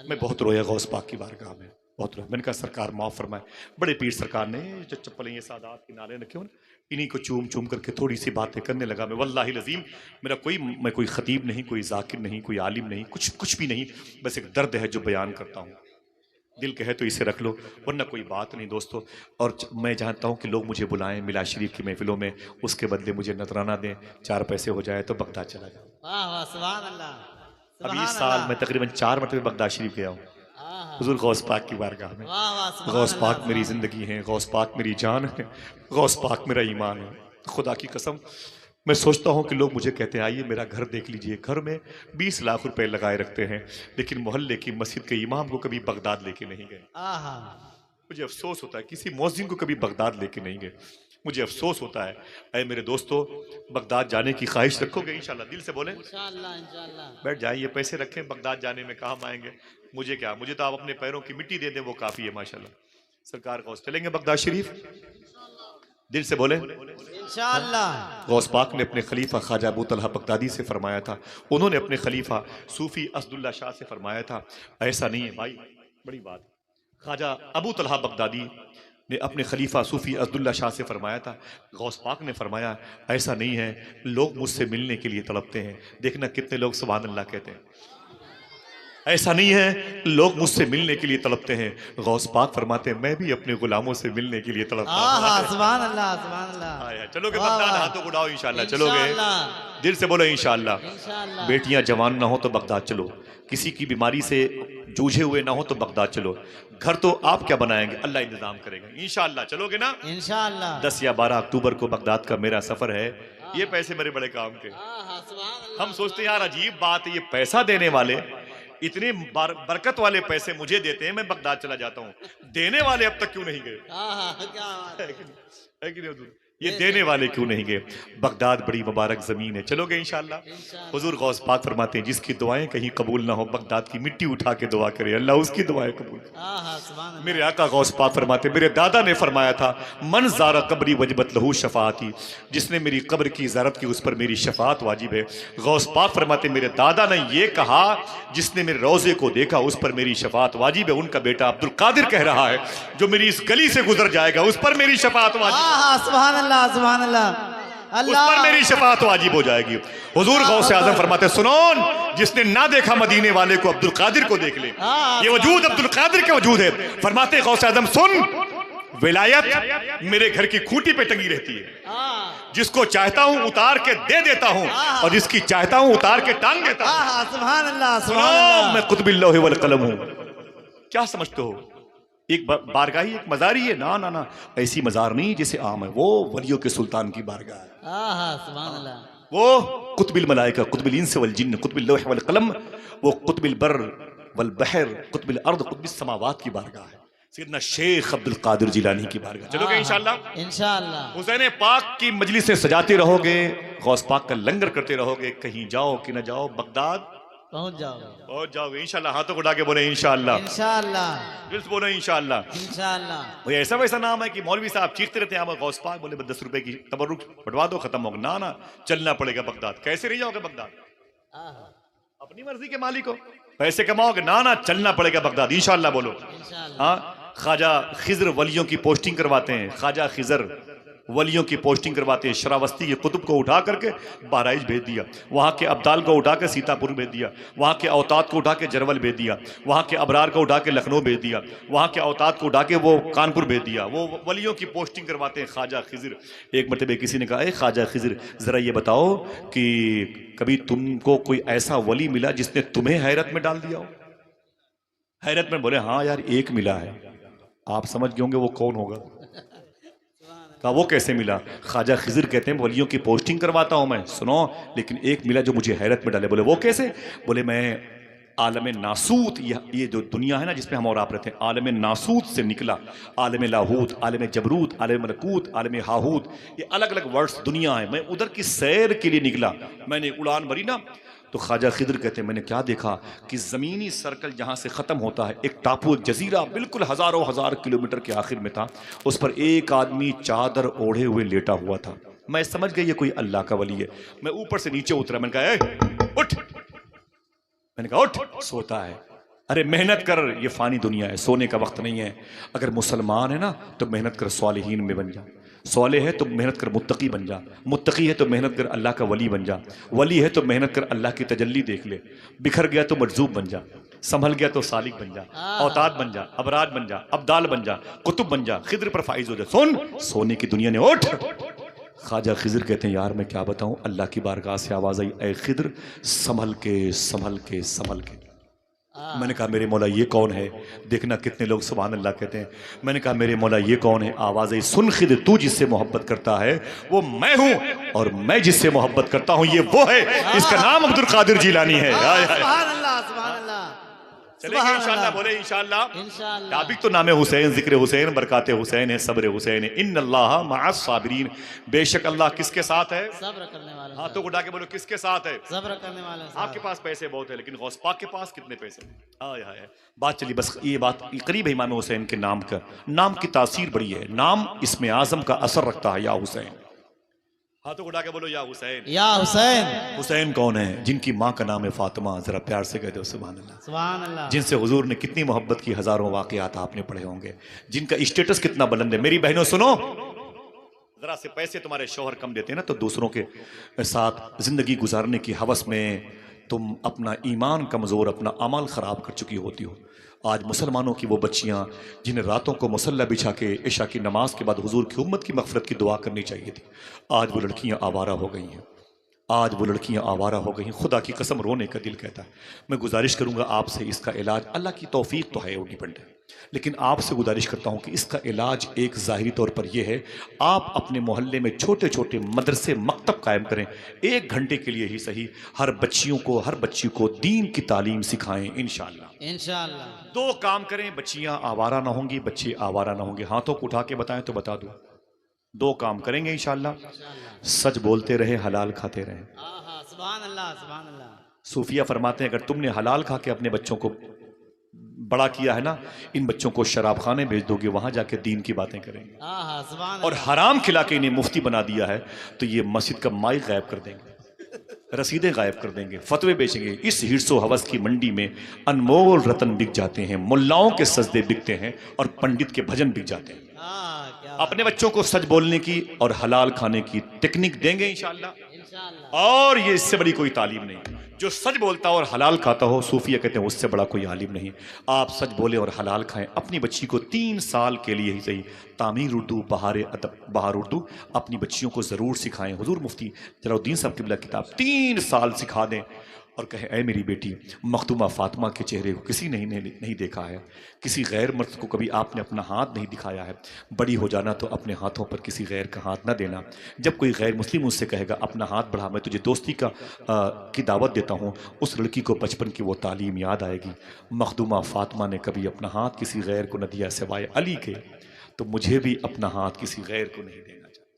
मैं बहुत रोया गौस पाक की बारगाह में, बहुत रोया। मैंने कहा सरकार माफ़ फरमाए। बड़े पीर सरकार ने जो चप्पलें ये सादात के नाले रखे हो, इन्हीं को चूम चूम करके थोड़ी सी बातें करने लगा। मैं वल्लाहि लजीम मैं कोई खतीब नहीं, कोई जाकिर नहीं, कोई आलिम नहीं, कुछ भी नहीं, बस एक दर्द है जो बयान करता हूँ। दिल कहे तो इसे रख लो, वरना कोई बात नहीं दोस्तों। और मैं चाहता हूँ कि लोग मुझे बुलाएं मिलाद शरीफ की महफिलों में, उसके बदले मुझे नजराना दें, 4 पैसे हो जाए तो बगदाद चला जाऊँ। वाह वाह सुभान अल्लाह। अभी इस साल मैं तकरीबन 4 मरतबे बगदाद शरीफ गया हूँ, हुजूर गौस पाक की बारगाह में। वाह वाह सुभान गौस अल्लाह, पाक मेरी ज़िंदगी है, गौस पाक मेरी जान है, गौस पाक मेरा ईमान है। खुदा की कसम मैं सोचता हूँ कि लोग मुझे कहते हैं आइए मेरा घर देख लीजिए, घर में 20 लाख रुपए लगाए रखते हैं, लेकिन मोहल्ले की मस्जिद के इमाम को कभी बगदाद लेके नहीं गए। आहा मुझे अफसोस होता है, किसी मौज़िन को कभी बगदाद लेके नहीं गए, मुझे अफसोस होता है। अरे मेरे दोस्तों, बगदाद जाने की ख्वाहिश रखोगे इंशाल्लाह? दिल से बोलें इंशाअल्लाह इंशाअल्लाह। बैठ जाए, ये पैसे रखें, बगदाद जाने में काम आएंगे। मुझे क्या, मुझे तो आप अपने पैरों की मिट्टी दे दें वो काफ़ी है माशाल्लाह। सरकार गौस चलेंगे बगदाद शरीफ? दिल से बोले इंशाअल्लाह। गौस पाक ने अपने खलीफा ख्वाजा अबू तलहा बगदादी से फरमाया था, उन्होंने अपने खलीफा सूफी असदुल्ला शाह से फरमाया था, ऐसा नहीं है भाई, बड़ी बात। ख्वाजा अबू तलहा बगदादी ने अपने खलीफा सूफी असदुल्ला शाह से फरमाया था, गौस पाक ने फरमाया ऐसा नहीं है, लोग मुझसे मिलने के लिए तड़पते हैं। देखना कितने लोग सुभान अल्लाह कहते हैं। ऐसा नहीं है, लोग मुझसे मिलने के लिए तड़पते हैं। गौस पाक फरमाते हैं मैं भी अपने गुलामों से मिलने के लिए तड़पता हूं। सुभान अल्लाह सुभान अल्लाह। चलोगे वाह, बगदाद? वाह। हाथों को उठाओ इंशाल्लाह चलोगे? इंशाअल्लाह। दिल से बोलो इंशाल्लाह। इंशाअल्लाह। बेटियां जवान ना हो तो बगदाद चलो, किसी की बीमारी से जूझे हुए ना हो तो बगदाद चलो। घर तो आप क्या बनाएंगे, अल्लाह इंतजाम करेगा इंशाल्लाह। चलोगे ना? इंशाअल्लाह। 10 या 12 अक्टूबर को बगदाद का मेरा सफर है। ये पैसे मेरे बड़े काम के। हम सोचते हैं यार अजीब बात है, ये पैसा देने वाले इतने बरकत वाले पैसे मुझे देते हैं, मैं बगदाद चला जाता हूँ, देने वाले अब तक क्यों नहीं गए? क्या बात है। है कि नहीं हुजूर? ये देने वाले क्यों नहीं गए? बगदाद बड़ी मुबारक जमीन है, चलोगे इंशाल्लाह? हुजूर गौस पाक फरमाते हैं जिसकी दुआएं कहीं कबूल ना हो, बगदाद की मिट्टी उठा के दुआ करे, अल्लाह उसकी दुआएं कबूल करे। मेरे आका गौस पाक फरमाते, मेरे दादा ने फरमाया था मन ज़ारा कब्री वजबत लहू शफाअती, जिसने मेरी कब्र की ज़ारत की उस पर मेरी शफाअत वाजिब है। गौस पाक फरमाते मेरे दादा ने ये कहा जिसने मेरे रोज़े को देखा उस पर मेरी शफाअत वाजिब है। उनका बेटा अब्दुल कादिर कह रहा है जो मेरी इस गली से गुजर जाएगा उस पर मेरी शफाअत वाजिब, सुभान अल्लाह सुभान अल्लाह, उस पर मेरी शफाअत वाजिब हो जाएगी। हुजूर गौस आजम फरमाते सुनोन जिसने ना देखा मदीने वाले को अब्दुल कादिर को देख ले, ये वजूद अब्दुल कादिर के वजूद है। फरमाते गौस आजम सुन, विलायत मेरे घर की खूंटी पे टंगी रहती है, जिसको चाहता हूं उतार के दे देता हूं और जिसकी चाहता हूं उतार के टांग देता हूं। सुभान अल्लाह सुनो, मैं कुतुबिल्लाह वल कलम हूं। क्या समझते हो, एक बारगाही एक मजारी है? ना ना ना, ऐसी मजार नहीं जैसे आम है, वो वलियों के सुल्तान की बारगाह है। सुभान अल्लाह। वो कुतुबिल मलाइका कुतुबिल इंस वल जिन्न कुतुबिल लौह वल कलम, वो कुतुबिल बर वल बहर कुतुबिल अर्द कुतुबिस समावात की बारगाह है। सैयदना शेख अब्दुल कादिर जिलानी की बारगाह। चलोगे इंशाल्लाह? इंशाअल्लाह। हुसैन पाक की मजलिसें सजाते रहोगे, गौस पाक का लंगर करते रहोगे, कहीं जाओ कि न जाओ बगदाद पहुंच जाओगे इंशाल्लाह। हाथों को उठा के बोले इंशाल्लाह, इंशाअल्लाह दिल से बोले इंशाल्लाह। इंशाअल्लाह। वो ऐसा वैसा नाम है कि मौलवी साहब चीखते रहते हैं गौस पाक, बोले 10 रुपए की तबर्रुक बंटवा दो खत्म होगा। ना ना, चलना पड़ेगा बगदाद। कैसे नहीं जाओगे बगदाद? अपनी मर्जी के मालिक हो, पैसे कमाओगे? ना ना, चलना पड़ेगा बगदाद इंशाल्लाह। बोलो हाँ। ख्वाजा खिजर वलियों की पोस्टिंग करवाते हैं, ख्वाजा खिजर वलियों की पोस्टिंग करवाते हैं। श्रावस्ती के कुतुब को उठा करके बहराइच भेज दिया, वहाँ के अब्दाल को उठा के सीतापुर भेज दिया, वहाँ के औताद को उठा के जरवल भेज दिया, वहाँ के अबरार को उठा के लखनऊ भेज दिया, वहाँ के औताद को उठा के वो कानपुर भेज दिया। वो वलियों की पोस्टिंग करवाते हैं ख्वाजा खिजर। एक मरतबे किसी ने कहा ख्वाजा खिजर ज़रा ये बताओ कि कभी तुमको कोई ऐसा वली मिला जिसने तुम्हें हैरत में डाल दिया हो? हैरत में बोले हाँ यार एक मिला है। आप समझ गए होंगे वो कौन होगा। कहा वो कैसे मिला? ख्वाजा खिजर कहते हैं वलियों की पोस्टिंग करवाता हूं मैं, सुनो, लेकिन एक मिला जो मुझे हैरत में डाले। बोले वो कैसे? बोले मैं आलम नासूत, ये जो दुनिया है ना जिसमें हम और आप रहते हैं, आलम नासूत से निकला। आलम लाहूत, आलम जबरूत, आलम मलकूत, आलम हाहूत, ये अलग अलग वर्ड्स दुनिया है। मैं उधर की सैर के लिए निकला, मैंने उड़ान भरी ना। तो ख्वाजा खिदर कहते हैं मैंने क्या देखा कि ज़मीनी सर्कल जहाँ से ख़त्म होता है, एक टापू, एक जजीरा बिल्कुल हज़ारों हज़ार किलोमीटर के आखिर में था, उस पर एक आदमी चादर ओढ़े हुए लेटा हुआ था। मैं समझ गई ये कोई अल्लाह का वली है। मैं ऊपर से नीचे उतरा, मैंने कहा उठ, मैंने कहा उठ, सोता है। अरे मेहनत कर, ये फानी दुनिया है, सोने का वक्त नहीं है। अगर मुसलमान है ना तो मेहनत कर स्वालिहीन में बन जा, स्वाले है तो मेहनत कर मुत्तकी बन जा, मुत्तकी है तो मेहनत कर अल्लाह का वली बन जा, वली है तो मेहनत कर अल्लाह की तजल्ली देख ले, बिखर गया तो मजजूब बन जा, संभल गया तो सालिक बन जा, औताद बन जा, अबराज बन जा, अब्दाल बन जा, कुतुब बन जा, खिद्र पर फाइज हो जा। सुन, सोने की दुनिया ने उठ। ख्वाजा खिज्र कहते हैं यार मैं क्या बताऊं, अल्लाह की बारगाह से आवाज आई, ऐ खिद्र संभल के संभल के संभल के। मैंने कहा मेरे मौला ये कौन है? देखना कितने लोग सुभान अल्लाह कहते हैं। मैंने कहा मेरे मौला ये कौन है? आवाज आई, सुन खिद्र, तू जिससे मोहब्बत करता है वो मैं हूं, और मैं जिससे मोहब्बत करता हूं ये वो है। इसका नाम अब्दुल कादिर जिलानी है। सुभान अल्लाह, सुभान अल्लाह। चलेंगे इंशाअल्लाह, बोले इंशाअल्लाह। इंशाअल्लाह। टापिक तो नाम हुसैन, जिक्र हुसैन, बरकाते हुसैन है, सब्र हुसैन है। इन्नल्लाह मअस साबिरीन, बेशक अल्लाह किसके साथ है? सब्र करने वाले। हाँ तो उठा के बोलो किसके साथ है? सब्र करने वाले। आपके पास पैसे बहुत है, लेकिन गौस पाक के पास कितने पैसे? आय हाय, बात चली बस ये बात करीब है इमाम हुसैन के नाम का। नाम की तासीर बड़ी है, नाम इसमें आजम का असर रखता है। या हुसैन, हाथों उठा के बोलो या हुसैन। या हुसैन। हुसैन कौन है? जिनकी माँ का नाम है फातिमा। जरा प्यार से कह दो सुभान अल्लाह। सुभान अल्लाह। जिनसे हुजूर ने कितनी मोहब्बत की, हजारों वाकयात आपने पढ़े होंगे, जिनका स्टेटस कितना बुलंद है। मेरी बहनों सुनो, जरा से पैसे तुम्हारे शौहर कम देते हैं ना तो दूसरों के साथ जिंदगी गुजारने की हवस में तुम अपना ईमान कमजोर, अपना अमल खराब कर चुकी होती हो। आज मुसलमानों की वो बच्चियां जिन्हें रातों को मुसल्ला बिछा के इशा की नमाज के बाद हुजूर की उम्मत की मगफरत की दुआ करनी चाहिए थी, आज वो लड़कियां आवारा हो गई हैं। आज वो लड़कियां आवारा हो गई हैं। खुदा की कसम रोने का दिल कहता है। मैं गुजारिश करूंगा आपसे, इसका इलाज अल्लाह की तौफीक तो है, वो डिपेंड है, लेकिन आपसे गुजारिश करता हूं कि इसका इलाज एक ज़ाहिरी तौर पर यह है, आप अपने मोहल्ले में छोटे छोटे मदरसे मकतब कायम करें। 1 घंटे के लिए ही सही, हर बच्चियों को, हर बच्ची को दीन की तालीम सिखाएं इंशाअल्लाह। इंशाअल्लाह। 2 काम करें, बच्चियां आवारा ना होंगी, बच्चे आवारा ना होंगे। हाथों को उठा के बताएं तो बता दो। 2 काम करेंगे इंशाअल्लाह। सच बोलते रहे, हलाल खाते रहे। सुभान अल्लाह, सुभान अल्लाह। सूफिया फरमाते हैं अगर तुमने हलाल खा के अपने बच्चों को बड़ा किया है ना, इन बच्चों को शराब खाने भेज दोगे, वहां जाके दीन की बातें करेंगे। और हराम खिला के इन्हें मुफ्ती बना दिया है तो ये मस्जिद का माइक गायब कर देंगे, रसीदें गायब कर देंगे, फतवे बेचेंगे। इस हिर्सो हवस की मंडी में अनमोल रतन बिक जाते हैं, मुल्लाओं के सजदे बिकते हैं और पंडित के भजन बिक जाते हैं। अपने बच्चों को सच बोलने की और हलाल खाने की टेक्निक देंगे इंशाअल्लाह। और ये इससे बड़ी कोई तालीम नहीं। जो सच बोलता हो और हलाल खाता हो, सूफिया कहते हैं उससे बड़ा कोई आलिम नहीं। आप सच बोले और हलाल खाएं। अपनी बच्ची को 3 साल के लिए ही सही तामीर उर्दू, बहार अदब, बहार उर्दू अपनी बच्चियों को जरूर सिखाएं। हुजूर मुफ्ती जलाउद्दीन साहब किबला किताब 3 साल सिखा दें और कहे ऐ मेरी बेटी, मखदूमा फातिमा के चेहरे को किसी ने नहीं देखा है, किसी गैर मर्द को कभी आपने अपना हाथ नहीं दिखाया है। बड़ी हो जाना तो अपने हाथों पर किसी गैर का हाथ न देना। जब कोई गैर मुस्लिम मुझसे कहेगा अपना हाथ बढ़ा, मैं तुझे दोस्ती की दावत देता हूँ, उस लड़की को बचपन की वो तालीम याद आएगी। मखदूमा फातिमा ने कभी अपना हाथ किसी गैर को न दिया सिवाय अली के, तो मुझे भी अपना हाथ किसी गैर को नहीं देना चाहिए।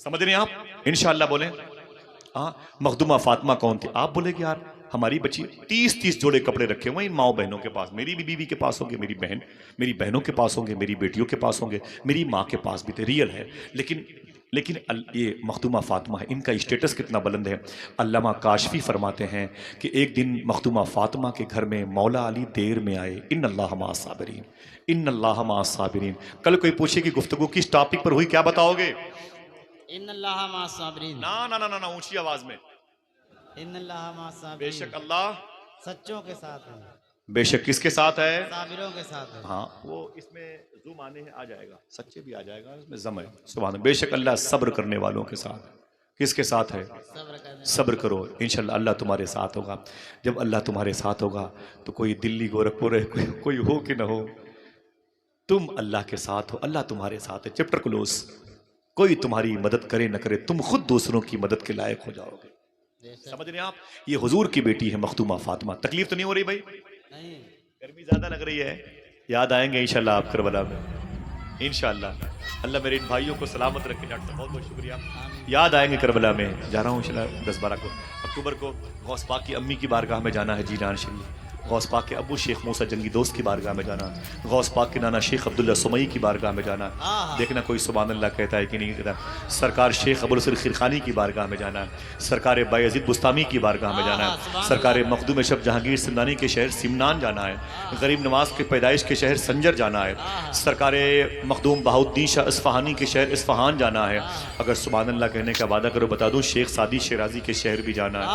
समझ रहे हैं आप? इंशाअल्लाह बोलें। मखदूमा फातिमा कौन थी? आप बोलेगे यार हमारी बच्ची 30-30 जोड़े कपड़े रखे हुए इन माओ बहनों के पास। मेरी भी बीवी के पास होंगे, मेरी बहनों के पास होंगे, मेरी बेटियों के पास होंगे, मेरी माँ के पास भी थे। रियल है। लेकिन ये मखदूमा फातिमा है, इनका स्टेटस कितना बुलंद है। अल्लामा काशफी फरमाते हैं कि एक दिन मखदूमा फातिमा के घर में मौला अली देर में आए। इन्नल्लाह मअस साबिरीन, इन्नल्लाह मअस साबिरीन। कल कोई पूछे कि गुफ्तगू किस टॉपिक पर हुई, क्या बताओगे? इन्नल्लाह मअस साबिरीन। ना ऊंची आवाज में। इन्नल्लाह मअस साबिरीन। बेशक अल्लाह सच्चों के साथ है। बेशक किसके साथ है? साबिरों के साथ है। हाँ, वो इसमें ज़ूम आने है, आ जाएगा, सच्चे भी आ जाएगा, इसमें जम है। सुभान। बेशक अल्लाह सब्र करने वालों के साथ। किसके साथ है? सब्र करो, इंशाल्लाह अल्लाह तुम्हारे साथ होगा। जब अल्लाह तुम्हारे साथ होगा तो कोई दिल्ली गोरखपुर है, कोई हो कि ना हो, तुम अल्लाह के साथ हो, अल्लाह तुम्हारे साथ है। Chapter close. कोई तुम्हारी मदद करे न करे, तुम खुद दूसरों की मदद के लायक हो जाओगे। समझ रहे हैं आप? ये हुजूर की बेटी है मखदूमा फातिमा। तकलीफ तो नहीं हो रही भाई? नहीं। गर्मी ज्यादा लग रही है? याद आएंगे इंशाल्लाह आप करबला में। इंशाल्लाह अल्लाह मेरे इन भाइयों को सलामत रखे। डॉक्टर साहब बहुत बहुत शुक्रिया। याद आएंगे करबला में। जा रहा हूँ इंशाल्लाह 10-12 अक्टूबर को गौस पाक की अम्मी की बारगाह में जाना है, जीलान शरीफ। गौस पाक के अबू शेख मूसा जंगी दोस्त की बारगाह में जाना, गौस पाक के नाना शेख अब्दुल्ला सुमई की बारगाह में जाना, देखना कोई सुभान अल्लाह कहता है कि नहीं कहता। सरकार शेख अबुल हसन खिरखानी की बारगाह में जाना, सरकार बायज़ीद बुस्तामी की बारगाह में जाना, सरकार मखदूम शब जहांगीर सिमनानी के शहर सिमनान जाना है, गरीब नवाज के पैदाइश के शहर संजर जाना है, सरकार मखदूम बहाउद्दीन शाह इस्फहानी के शहर इस्फहान जाना है। अगर सुभान अल्लाह कहने का वादा करो बता दूं शेख सादी शिराजी के शहर भी जाना है,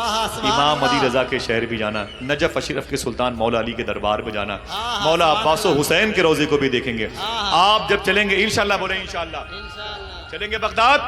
इमाम मदी रजा के शहर भी जाना, नजफ अशरफ के सुल्तान मौला अली के दरबार में जाना, मौला अब्बासो हुसैन के रोजे को भी देखेंगे। आप जब चलेंगे इंशाल्लाह, बोले इंशाल्लाह, चलेंगे बगदाद।